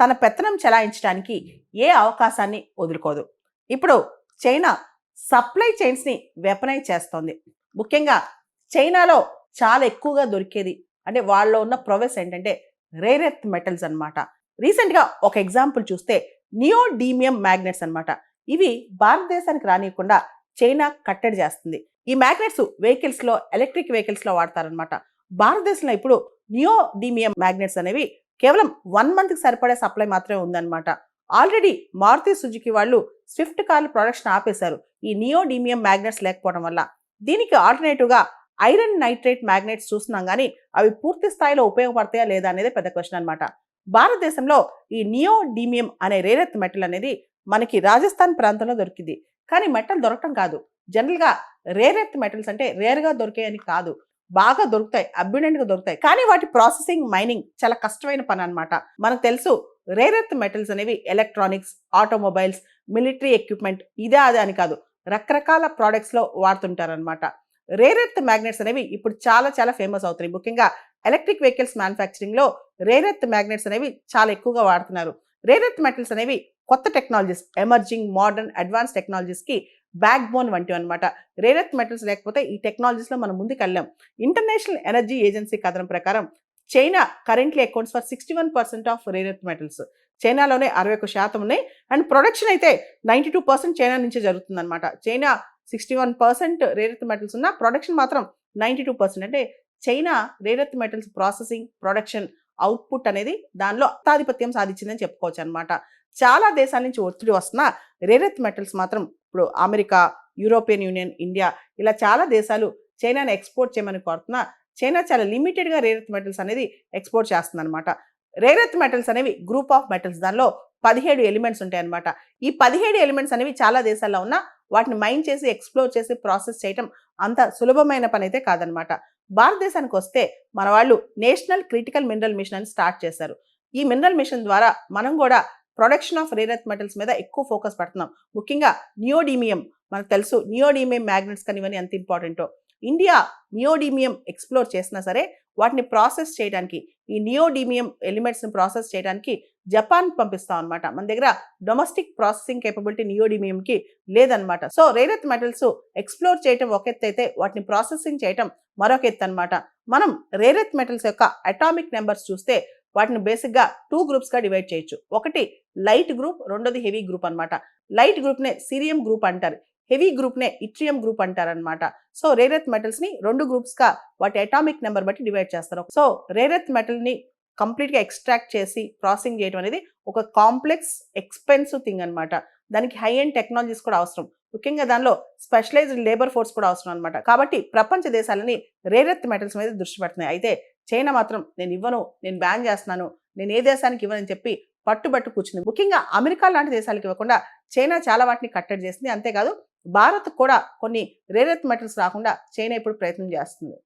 తన పెత్తనం చెలాయించడానికి ఏ అవకాశాన్ని వదులుకోదు. ఇప్పుడు చైనా సప్లై చైన్స్ని వెపనైజ్ చేస్తోంది. ముఖ్యంగా చైనాలో చాలా ఎక్కువగా దొరికేది అంటే వాళ్ళలో ఉన్న ప్రొవెస్ ఏంటంటే రేర్ ఎర్త్ మెటల్స్ అనమాట. రీసెంట్గా ఒక ఎగ్జాంపుల్ చూస్తే నియోడీమియం మ్యాగ్నెట్స్ అనమాట. ఇవి భారతదేశానికి రానియకుండా చైనా కట్టడి చేస్తుంది. ఈ మ్యాగ్నెట్స్ వెహికల్స్లో, ఎలక్ట్రిక్ వెహికల్స్లో వాడతారనమాట. భారతదేశంలో ఇప్పుడు నియోడీమియం మ్యాగ్నెట్స్ అనేవి కేవలం 1 మంత్కి సరిపడే సప్లై మాత్రమే ఉందన్నమాట. ఆల్రెడీ మారుతి సుజుకి వాళ్ళు స్విఫ్ట్ కార్ల ప్రొడక్షన్ ఆపేశారు ఈ నియోడీమియం మ్యాగ్నెట్స్ లేకపోవడం వల్ల. దీనికి ఆల్టర్నేటివ్గా ఐరన్ నైట్రేట్ మ్యాగ్నెట్స్ చూస్తున్నాం కానీ అవి పూర్తి స్థాయిలో ఉపయోగపడతాయా లేదా అనేది పెద్ద క్వశ్చన్ అనమాట. భారతదేశంలో ఈ నియోడీమియం అనే రేర్ ఎర్త్ మెటల్ అనేది మనకి రాజస్థాన్ ప్రాంతంలో దొరికింది. కానీ మెటల్ దొరకటం కాదు. జనరల్గా రేర్ ఎర్త్ మెటల్స్ అంటే రేర్గా దొరికాయని కాదు, బాగా దొరుకుతాయి, అబ్యుడెంట్గా దొరుకుతాయి. కానీ వాటి ప్రాసెసింగ్, మైనింగ్ చాలా కష్టమైన పని అనమాట. మనకు తెలుసు రేర్ ఎర్త్ మెటల్స్ అనేవి ఎలక్ట్రానిక్స్, ఆటోమొబైల్స్, మిలిటరీ ఎక్విప్మెంట్ ఇదే అదే అని కాదు, రకరకాల ప్రోడక్ట్స్లో వాడుతుంటారనమాట. రేర్ ఎర్త్ మ్యాగ్నెట్స్ అనేవి ఇప్పుడు చాలా చాలా ఫేమస్ అవుతున్నాయి. ముఖ్యంగా ఎలక్ట్రిక్ వెహికల్స్ మ్యానుఫ్యాక్చరింగ్లో రేర్ ఎర్త్ మ్యాగ్నెట్స్ అనేవి చాలా ఎక్కువగా వాడుతున్నారు. రేర్ ఎర్త్ మెటల్స్ అనేవి కొత్త టెక్నాలజీస్, ఎమర్జింగ్, మోడర్న్, అడ్వాన్స్ టెక్నాలజీస్కి బ్యాక్ బోన్ వంటివి అనమాట. రేర్ ఎర్త్ మెటల్స్ లేకపోతే ఈ టెక్నాలజీస్లో మనం ముందుకు వెళ్ళాం. ఇంటర్నేషనల్ ఎనర్జీ ఏజెన్సీ కథనం ప్రకారం China currently accounts for 61% of rare earth metals. చైనాలోనే 61% ఉన్నాయి. అండ్ ప్రొడక్షన్ అయితే 92% చైనా నుంచే జరుగుతుందన్నమాట. చైనా 61% రేర్ ఎర్త్ మెటల్స్ ఉన్న ప్రొడక్షన్ మాత్రం 92%. అంటే China rare earth metals processing, production, output అనేది దానిలో ఆధిపత్యం సాధించిందని చెప్పుకోవచ్చు అనమాట. చాలా దేశాల నుంచి ఒత్తిడి వస్తున్న రేర్ ఎర్త్ మెటల్స్ మాత్రం ఇప్పుడు అమెరికా, యూరోపియన్ యూనియన్, ఇండియా ఇలా చాలా దేశాలు చైనాని ఎక్స్పోర్ట్ చేయమని కోరుతున్నా చైనా చాలా లిమిటెడ్గా రేర్ ఎర్త్ మెటల్స్ అనేది ఎక్స్పోర్ట్ చేస్తుంది అనమాట. రేర్ ఎర్త్ మెటల్స్ అనేవి గ్రూప్ ఆఫ్ మెటల్స్, దానిలో 17 ఎలిమెంట్స్ ఉంటాయి అనమాట. ఈ 17 ఎలిమెంట్స్ అనేవి చాలా దేశాల్లో ఉన్న వాటిని మైన్ చేసి, ఎక్స్ప్లోర్ చేసి, ప్రాసెస్ చేయటం అంత సులభమైన పని అయితే కాదనమాట. భారతదేశానికి వస్తే మన వాళ్ళు నేషనల్ క్రిటికల్ మినరల్ మిషన్ అని స్టార్ట్ చేశారు. ఈ మినరల్ మిషన్ ద్వారా మనం కూడా production of rare earth metals మీద ఎక్కువ ఫోకస్ పెడుతున్నాం. ముఖ్యంగా నియోడీమియం, మనకు తెలుసు నియోడీమియం మ్యాగ్నెట్స్ కానీ ఇవన్నీ ఎంత ఇంపార్టెంటో. ఇండియా నియోడీమియం ఎక్స్ప్లోర్ చేసినా సరే వాటిని ప్రాసెస్ చేయడానికి, ఈ నియోడీమియం ఎలిమెంట్స్ని ప్రాసెస్ చేయడానికి జపాన్ పంపిస్తాం అనమాట. మన దగ్గర డొమెస్టిక్ ప్రాసెసింగ్ కేపబిలిటీ నియోడీమియంకి లేదనమాట. So rare earth metals explore చేయటం ఒక ఎత్తు అయితే వాటిని ప్రాసెసింగ్ చేయటం మరొక ఎత్తు అనమాట. మనం రేర్ ఎర్త్ మెటల్స్ యొక్క అటామిక్ నెంబర్స్ చూస్తే వాటిని బేసిక్గా 2 గ్రూప్స్గా డివైడ్ చేయొచ్చు. ఒకటి లైట్ గ్రూప్, రెండోది హెవీ గ్రూప్ అనమాట. లైట్ గ్రూప్నే సీరియం గ్రూప్ అంటారు, హెవీ గ్రూప్నే ఇట్రియం గ్రూప్ అంటారనమాట. సో రేర్ ఎర్త్ మెటల్స్ని 2 గ్రూప్స్గా వాటి అటామిక్ నెంబర్ బట్టి డివైడ్ చేస్తారు. సో రేర్ ఎర్త్ మెటల్ని కంప్లీట్గా ఎక్స్ట్రాక్ట్ చేసి ప్రాసెసింగ్ చేయడం అనేది ఒక కాంప్లెక్స్, ఎక్స్పెన్సివ్ థింగ్ అనమాట. దానికి హై ఎండ్ టెక్నాలజీస్ కూడా అవసరం. ముఖ్యంగా దానిలో స్పెషలైజ్డ్ లేబర్ ఫోర్స్ కూడా అవసరం అనమాట. కాబట్టి ప్రపంచ దేశాలని రేర్ ఎర్త్ మెటల్స్ మీద దృష్టి పెడుతున్నాయి. అయితే చైనా మాత్రం నేను ఇవ్వను, నేను బ్యాన్ చేస్తున్నాను, నేను ఏ దేశానికి ఇవ్వనని చెప్పి పట్టుబట్టు కూర్చుంది. ముఖ్యంగా అమెరికా లాంటి దేశాలకు ఇవ్వకుండా చైనా చాలా వాటిని కట్టడి చేసింది. అంతేకాదు భారత్ కూడా కొన్ని రేర్ ఎర్త్ మెటల్స్ రాకుండా చైనా ఇప్పుడు ప్రయత్నం చేస్తుంది.